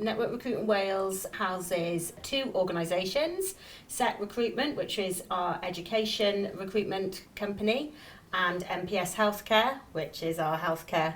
Network Recruitment Wales houses two organisations, Set Recruitment, which is our education recruitment company, and MPS Healthcare, which is our healthcare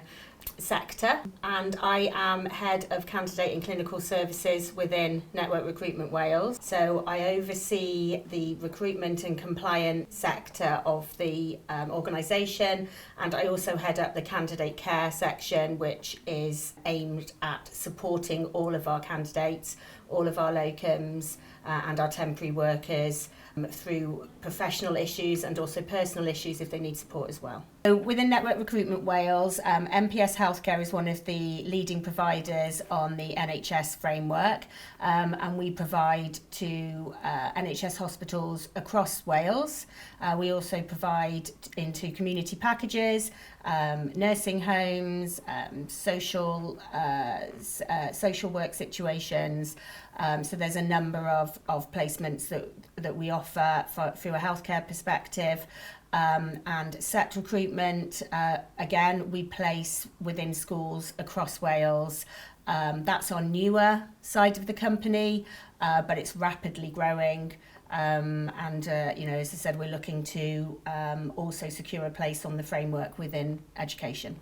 sector. And I am Head of Candidate and Clinical Services within Network Recruitment Wales. So I oversee the recruitment and compliance sector of the organisation, and I also head up the candidate care section, which is aimed at supporting all of our candidates, all of our locums and our temporary workers through professional issues and also personal issues if they need support as well. So within Network Recruitment Wales, MPS Healthcare is one of the leading providers on the NHS framework, and we provide to NHS hospitals across Wales. We also provide into community packages, nursing homes, social work situations. So there's a number of placements that we offer through a healthcare perspective. And Set Recruitment, again, we place within schools across Wales. That's our newer side of the company, but it's rapidly growing. And as I said, we're looking to also secure a place on the framework within education.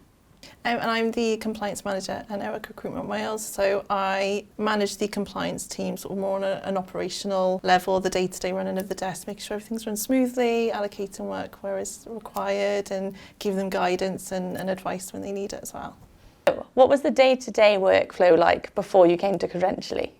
And I'm the compliance manager at Network Recruitment Wales, so I manage the compliance team sort of more on an operational level, the day-to-day running of the desk, making sure everything's run smoothly, allocating work where it's required and giving them guidance and advice when they need it as well. What was the day-to-day workflow like before you came to Credentially?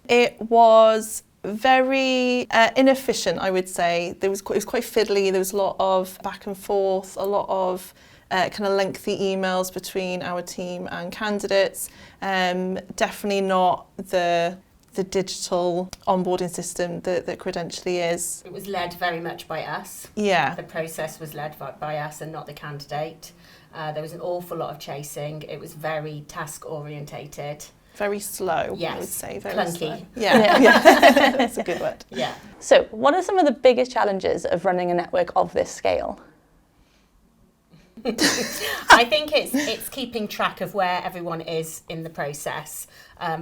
It was very inefficient, I would say. It was quite fiddly, there was a lot of back and forth, a lot of kind of lengthy emails between our team and candidates. Definitely not the digital onboarding system that Credentially is. It was led very much by us. Yeah. The process was led by us and not the candidate. There was an awful lot of chasing. It was very task orientated. Very slow, yes. I would say. Very clunky. Slow. Yeah. That's a good word. Yeah. So what are some of the biggest challenges of running a network of this scale? I think it's keeping track of where everyone is in the process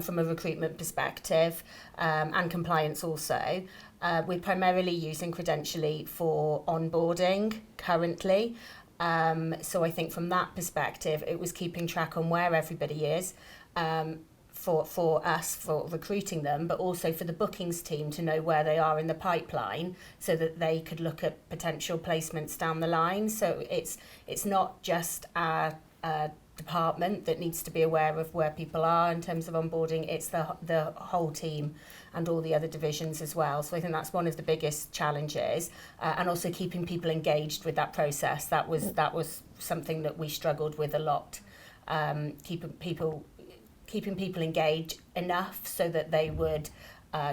from a recruitment perspective and compliance also. We're primarily using Credentially for onboarding currently. So I think from that perspective, it was keeping track on where everybody is for us, for recruiting them, but also for the bookings team to know where they are in the pipeline so that they could look at potential placements down the line. So it's not just our department that needs to be aware of where people are in terms of onboarding, it's the whole team and all the other divisions as well. So I think that's one of the biggest challenges, and also keeping people engaged with that process. That was something that we struggled with a lot, keeping people engaged enough so that they would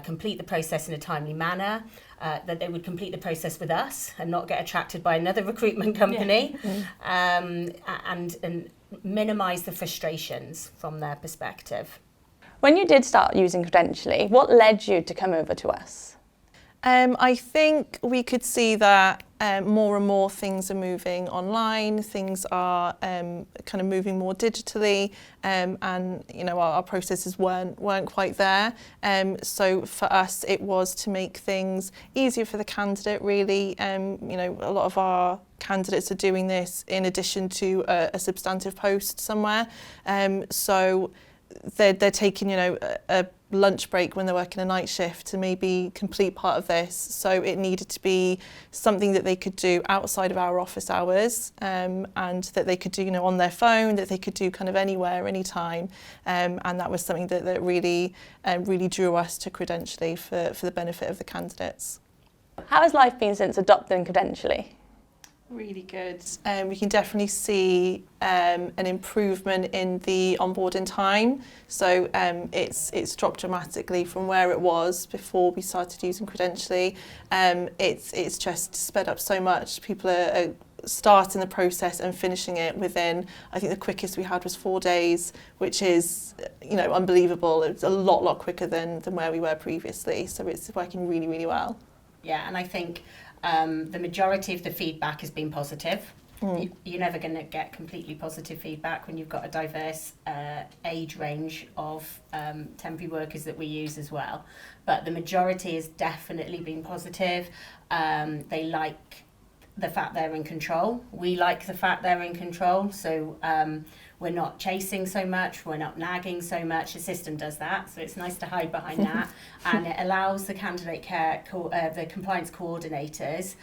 complete the process in a timely manner, that they would complete the process with us and not get attracted by another recruitment company, and minimise the frustrations from their perspective. When you did start using Credentially, what led you to come over to us? I think we could see that more and more things are moving online, things are kind of moving more digitally, and our processes weren't quite there. So for us, it was to make things easier for the candidate. Really, a lot of our candidates are doing this in addition to a substantive post somewhere. So they're taking a lunch break when they're working a night shift to maybe complete part of this. So it needed to be something that they could do outside of our office hours, and that they could do on their phone, that they could do kind of anywhere, anytime. And that was something that really drew us to Credentially for the benefit of the candidates. How has life been since adopting Credentially? Really good. We can definitely see an improvement in the onboarding time. So it's dropped dramatically from where it was before we started using Credentially. It's just sped up so much. People are starting the process and finishing it within, I think the quickest we had was 4 days, which is unbelievable. It's a lot quicker than where we were previously. So it's working really, really well. Yeah, and I think the majority of the feedback has been positive. You're never going to get completely positive feedback when you've got a diverse age range of temporary workers that we use as well. But the majority has definitely been positive. They like the fact they're in control. We like the fact they're in control. So we're not chasing so much, we're not nagging so much. The system does that, so it's nice to hide behind that. And it allows the candidate care, the compliance coordinators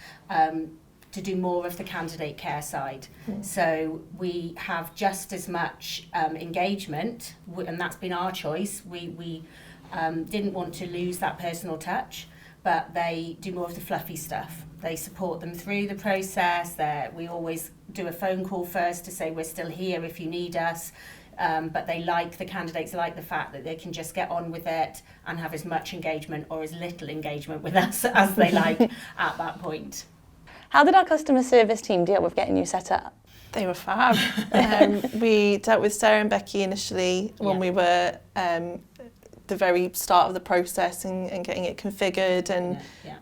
to do more of the candidate care side. So we have just as much engagement, and that's been our choice. We didn't want to lose that personal touch, but they do more of the fluffy stuff. They support them through the process. We always do a phone call first to say we're still here if you need us. But the candidates like the fact that they can just get on with it and have as much engagement or as little engagement with us as they like at that point. How did our customer service team deal with getting you set up? They were fab. We dealt with Sarah and Becky initially when we were the very start of the process and getting it configured,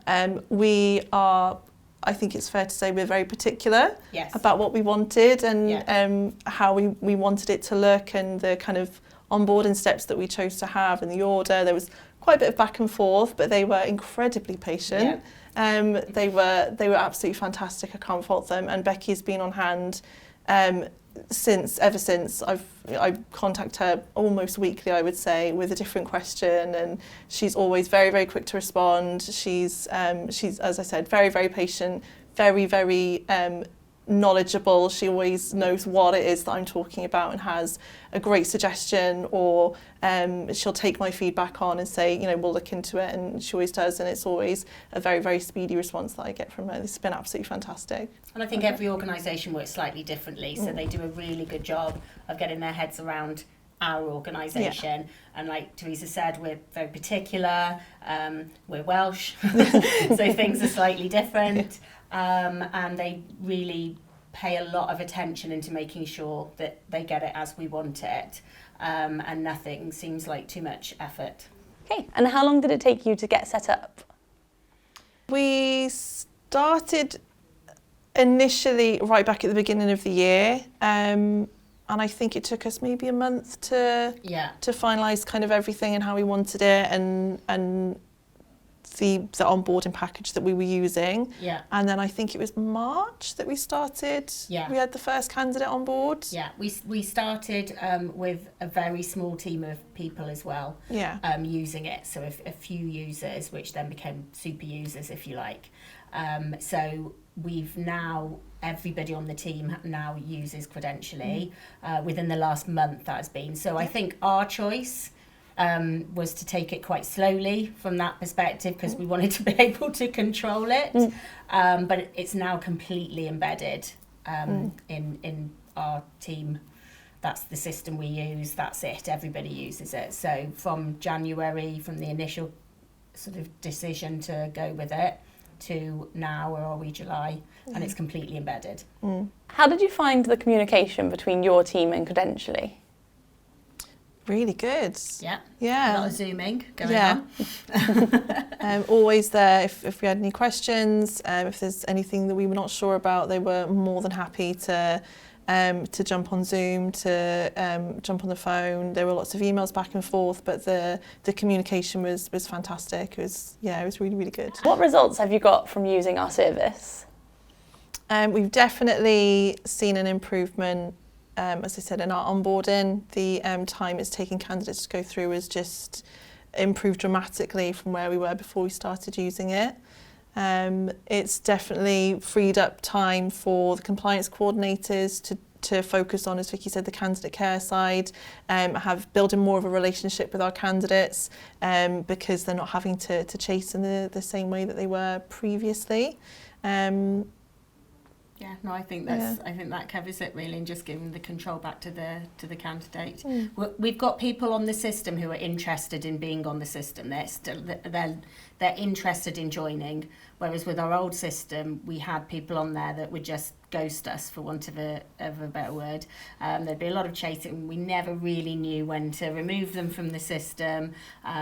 and we are, I think it's fair to say, we're very particular about what we wanted and how we wanted it to look, and the kind of onboarding steps that we chose to have and the order. There was quite a bit of back and forth, but they were incredibly patient. They were absolutely fantastic. I can't fault them. And Becky's been on hand ever since. I contact her almost weekly, I would say, with a different question, and she's always very, very quick to respond. She's as I said, very, very patient, very, very knowledgeable. She always knows what it is that I'm talking about and has a great suggestion, or she'll take my feedback on and say, we'll look into it, and she always does, and it's always a very, very speedy response that I get from her. This has been absolutely fantastic. And I think every organisation works slightly differently, so they do a really good job of getting their heads around our organisation. And like Teresa said, we're very particular, we're Welsh, so things are slightly different. And they really pay a lot of attention into making sure that they get it as we want it, and nothing seems like too much effort. Okay, and how long did it take you to get set up? We started initially right back at the beginning of the year, and I think it took us maybe a month to finalise kind of everything and how we wanted it, and the onboarding package that we were using. And then I think it was March that we started. We had the first candidate on board. We started with a very small team of people as well, using it. So a few users, which then became super users, if you like. So we've now, everybody on the team now uses Credentially within the last month, that has been. So I think our choice was to take it quite slowly from that perspective, because we wanted to be able to control it. But it's now completely embedded in our team. That's the system we use, that's it, everybody uses it. So from January, from the initial sort of decision to go with it, to now, where are we, July, and it's completely embedded. How did you find the communication between your team and Credentially? Really good. A lot of Zooming going on. Always there if we had any questions, if there's anything that we were not sure about, they were more than happy to jump on Zoom, to jump on the phone. There were lots of emails back and forth, but the communication was fantastic. It was really, really good. What results have you got from using our service? We've definitely seen an improvement. As I said, in our onboarding, the time it's taking candidates to go through has just improved dramatically from where we were before we started using it. It's definitely freed up time for the compliance coordinators to focus on, as Vicky said, the candidate care side, building more of a relationship with our candidates, because they're not having to chase in the same way that they were previously. I think that covers it really, and just giving the control back to the candidate. We've got people on the system who are interested in being on the system. They're interested in joining. Whereas with our old system, we had people on there that would just ghost us, for want of a better word. There'd be a lot of chasing. We never really knew when to remove them from the system.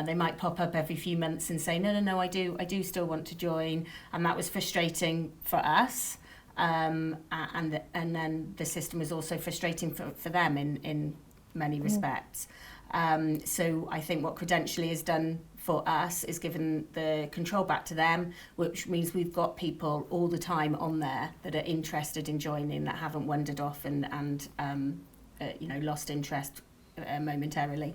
They might pop up every few months and say, no, I do still want to join, and that was frustrating for us. and then the system is also frustrating for them in many respects. So I think what Credentially has done for us is given the control back to them, which means we've got people all the time on there that are interested in joining, that haven't wandered off and lost interest momentarily.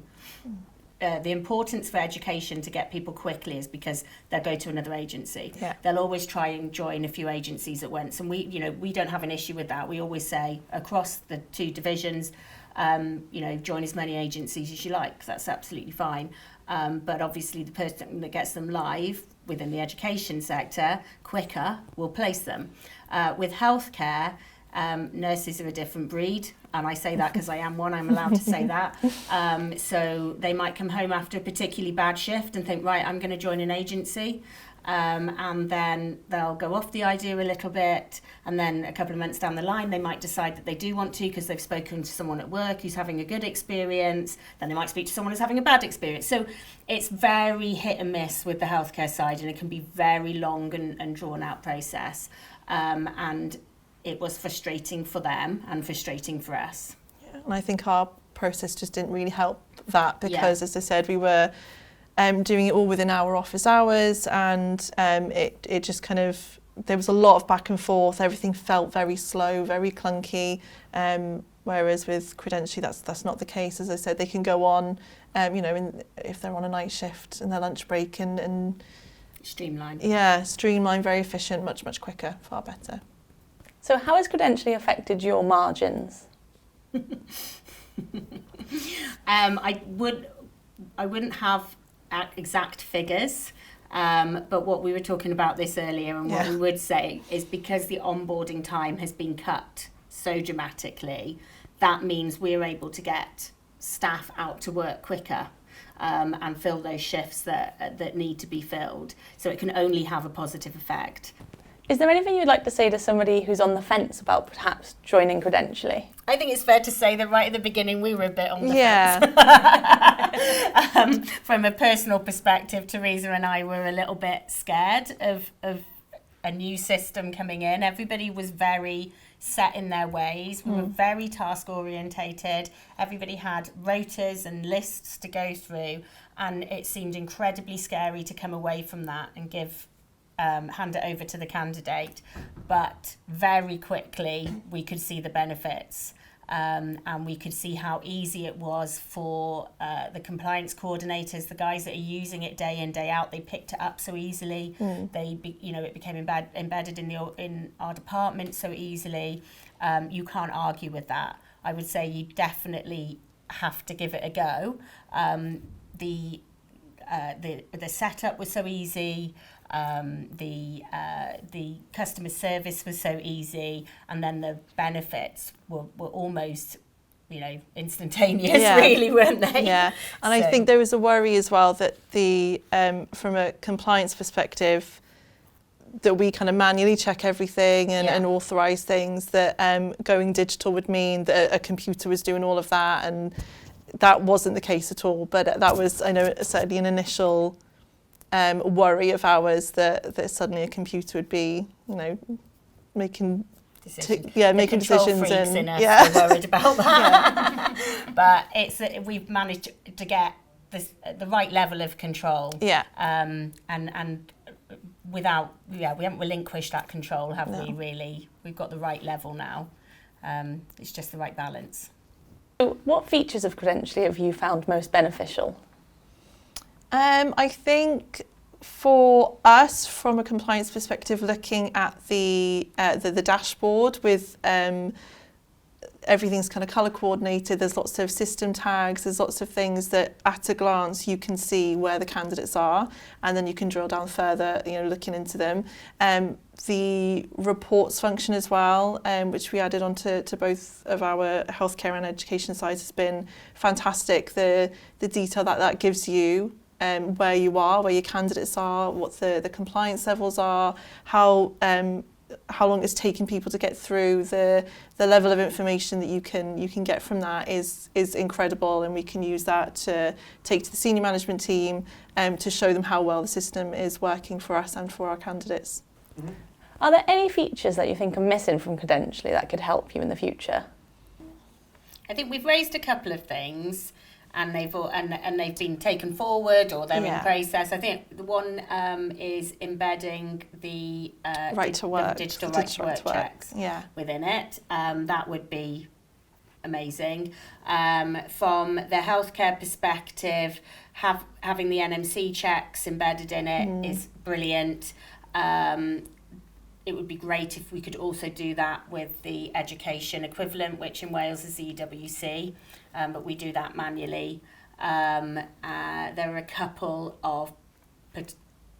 The importance for education to get people quickly is because they'll go to another agency. Yeah. They'll always try and join a few agencies at once, and we don't have an issue with that. We always say across the 2 divisions, join as many agencies as you like, 'cause that's absolutely fine. But obviously the person that gets them live within the education sector quicker will place them. With healthcare, nurses are a different breed, and I say that because I am one, I'm allowed to say that. So they might come home after a particularly bad shift and think, right, I'm going to join an agency. And then they'll go off the idea a little bit, and then a couple of months down the line they might decide that they do want to because they've spoken to someone at work who's having a good experience. Then they might speak to someone who's having a bad experience. So it's very hit and miss with the healthcare side, and it can be very long and drawn out process, and it was frustrating for them and frustrating for us. Yeah, and I think our process just didn't really help that because, as I said, we were doing it all within our office hours, and it just kind of, there was a lot of back and forth. Everything felt very slow, very clunky. Whereas with Credentially, that's not the case. As I said, they can go on, if they're on a night shift in their lunch break and streamline. Yeah, streamline, very efficient, much quicker, far better. So how has Credentially affected your margins? I wouldn't have exact figures, but what we were talking about this earlier, and what we would say is because the onboarding time has been cut so dramatically, that means we're able to get staff out to work quicker, and fill those shifts that need to be filled. So it can only have a positive effect. Is there anything you'd like to say to somebody who's on the fence about perhaps joining Credentially? I think it's fair to say that right at the beginning we were a bit on the fence. From a personal perspective, Teresa and I were a little bit scared of a new system coming in. Everybody was very set in their ways. We were very task orientated. Everybody had rotas and lists to go through, and it seemed incredibly scary to come away from that and hand it over to the candidate. But very quickly we could see the benefits, and we could see how easy it was for the compliance coordinators, the guys that are using it day in, day out. They picked it up so easily. It became embedded in our department so easily. You can't argue with that. I would say you definitely have to give it a go. The setup was so easy. The customer service was so easy, and then the benefits were almost, instantaneous, really, weren't they? Yeah, and I think there was a worry as well that from a compliance perspective, that we kind of manually check everything and authorise things, that going digital would mean that a computer was doing all of that, and that wasn't the case at all. But that was, I know, certainly an initial worry of ours that suddenly a computer would be, making decisions. Making decisions, and we're worried about that. But we've managed to get the right level of control. And without we haven't relinquished that control, have we? Really, we've got the right level now. It's just the right balance. So what features of Credentially have you found most beneficial? I think for us, from a compliance perspective, looking at the dashboard with everything's kind of colour coordinated, there's lots of system tags, there's lots of things that at a glance you can see where the candidates are, and then you can drill down further, looking into them. The reports function as well, which we added onto both of our healthcare and education sites, has been fantastic. The detail that gives you, where you are, where your candidates are, what the compliance levels are, how long it's taking people to get through, the level of information that you can get from that is incredible, and we can use that to take to the senior management team to show them how well the system is working for us and for our candidates. Are there any features that you think are missing from Credentially that could help you in the future? I think we've raised a couple of things, and they've been taken forward or they're in process. I think the one is embedding the right to work, digital right to work checks within it. That would be amazing. From the healthcare perspective, having the NMC checks embedded in it is brilliant. It would be great if we could also do that with the education equivalent, which in Wales is the EWC, but we do that manually. There are a couple of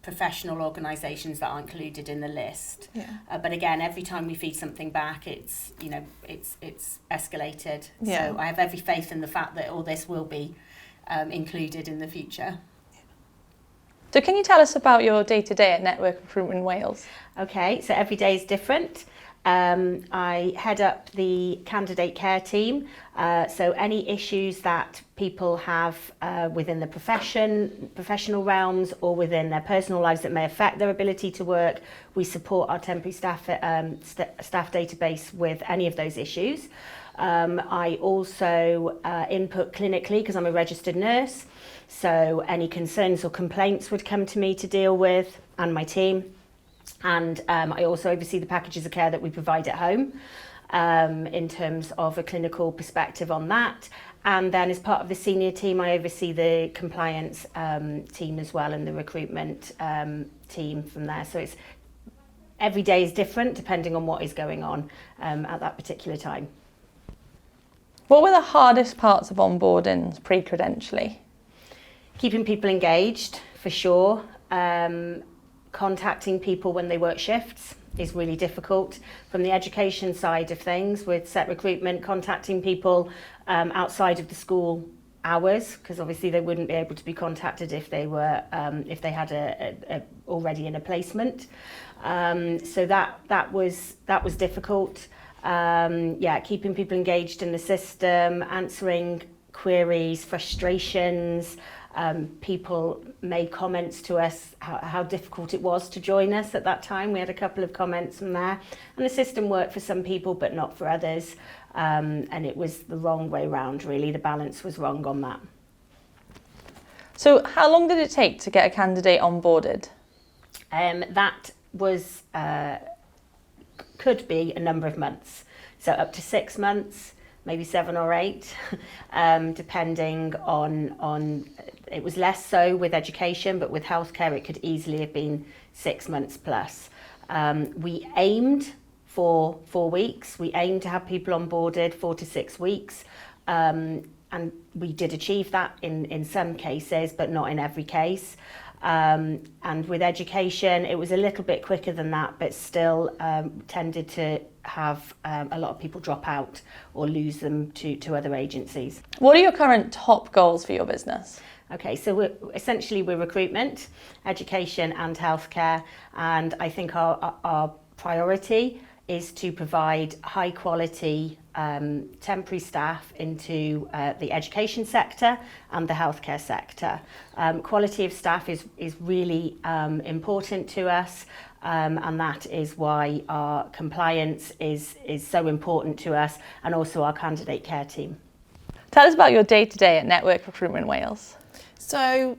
professional organisations that aren't included in the list. But again, every time we feed something back, it's escalated. So I have every faith in the fact that all this will be included in the future. So can you tell us about your day-to-day at Network Recruitment Wales? Okay, so every day is different. I head up the candidate care team, so any issues that people have within the professional realms or within their personal lives that may affect their ability to work, we support our temporary staff database with any of those issues. I also input clinically because I'm a registered nurse, so any concerns or complaints would come to me to deal with and my team. And I also oversee the packages of care that we provide at home in terms of a clinical perspective on that. And then as part of the senior team, I oversee the compliance team as well and the recruitment team from there. So it's every day is different depending on what is going on at that particular time. What were the hardest parts of onboarding pre-Credentially? Keeping people engaged, for sure. Contacting people when they work shifts is really difficult. From the education side of things, with set recruitment, contacting people outside of the school hours, because obviously they wouldn't be able to be contacted if they were if they had a already in a placement. So that was difficult. Keeping people engaged in the system, answering queries, frustrations. People made comments to us how difficult it was to join us at that time. We had a couple of comments from there, and the system worked for some people but not for others, and it was the wrong way round, really. The balance was wrong on that. So how long did it take to get a candidate onboarded? That was could be a number of months, so up to 6 months, maybe 7 or 8, depending on it was less so with education, but with healthcare it could easily have been 6 months plus. We aimed for 4 weeks. We aimed to have people onboarded 4 to 6 weeks, and we did achieve that in some cases, but not in every case. And with education, it was a little bit quicker than that, but still tended to have a lot of people drop out or lose them to other agencies. What are your current top goals for your business? Okay, so we're recruitment, education and healthcare, and I think our priority is to provide high quality temporary staff into the education sector and the healthcare sector. Quality of staff is really important to us, and that is why our compliance is so important to us, and also our candidate care team. Tell us about your day-to-day at Network Recruitment Wales. So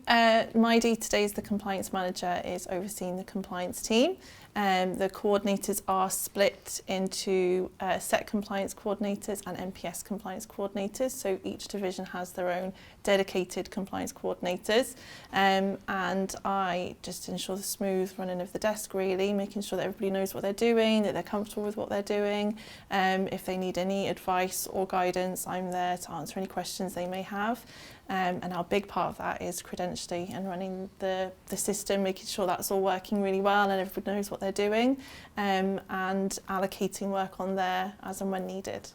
my day-to-day as the compliance manager is overseeing the compliance team. The coordinators are split into set compliance coordinators and NPS compliance coordinators, so each division has their own dedicated compliance coordinators, and I just ensure the smooth running of the desk, really, making sure that everybody knows what they're doing, that they're comfortable with what they're doing. If they need any advice or guidance, I'm there to answer any questions they may have. And our big part of that is Credentially and running the system, making sure that's all working really well and everybody knows what they're doing, and allocating work on there as and when needed.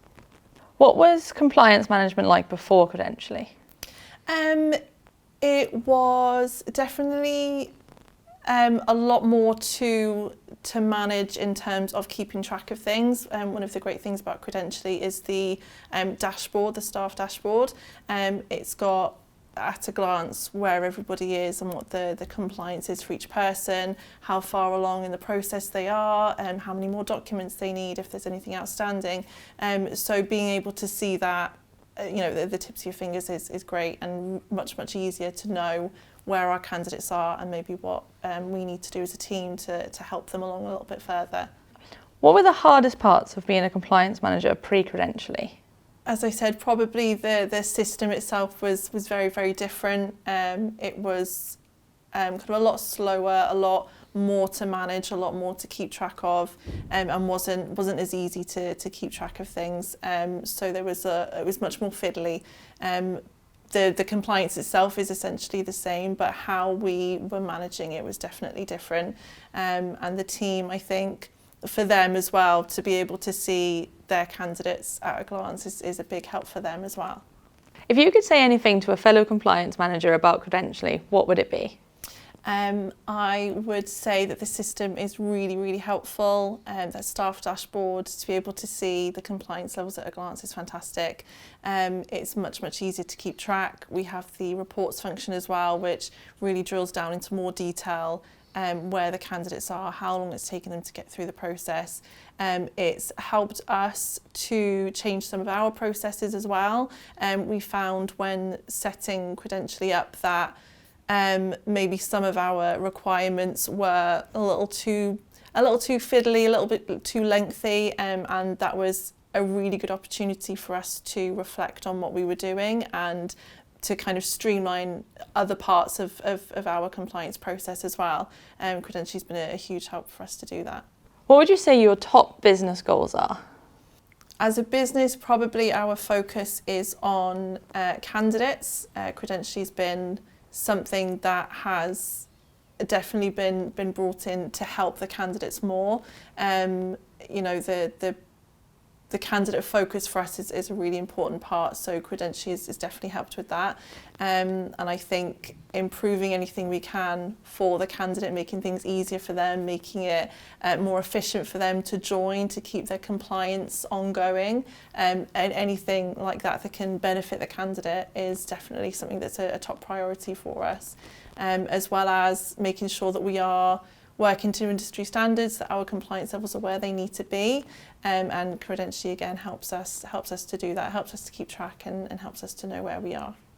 What was compliance management like before Credentially? It was definitely a lot more to manage in terms of keeping track of things. One of the great things about Credentially is the dashboard, the staff dashboard. It's got at a glance where everybody is and what the compliance is for each person, how far along in the process they are, and how many more documents they need if there's anything outstanding. So being able to see that, the tips of your fingers is great, and much easier to know where our candidates are and maybe what we need to do as a team to help them along a little bit further. What were the hardest parts of being a compliance manager pre-Credentially? As I said, probably the system itself was very different. It was kind of a lot slower, a lot more to manage, a lot more to keep track of, and wasn't as easy to keep track of things. So it was much more fiddly. The compliance itself is essentially the same, but how we were managing it was definitely different. And the team, I think, for them as well, to be able to see their candidates at a glance is a big help for them as well. If you could say anything to a fellow compliance manager about Credentially, what would it be? I would say that the system is really helpful. That staff dashboard, to be able to see the compliance levels at a glance is fantastic. It's much easier to keep track. We have the reports function as well, which really drills down into more detail where the candidates are, how long it's taken them to get through the process. It's helped us to change some of our processes as well. We found when setting Credentially up that maybe some of our requirements were a little too fiddly, a little bit too lengthy, and that was a really good opportunity for us to reflect on what we were doing and to kind of streamline other parts of our compliance process as well. Credentially's been a huge help for us to do that. What would you say your top business goals are? As a business, probably our focus is on candidates. Credentially's been something that has definitely been brought in to help the candidates more. The candidate focus for us is a really important part, so Credentially has definitely helped with that. And I think improving anything we can for the candidate, making things easier for them, making it more efficient for them to join, to keep their compliance ongoing, and anything like that can benefit the candidate is definitely something that's a top priority for us. As well as making sure that we are working to industry standards, that our compliance levels are where they need to be, and Credentially again helps us to do that, helps us to keep track and helps us to know where we are.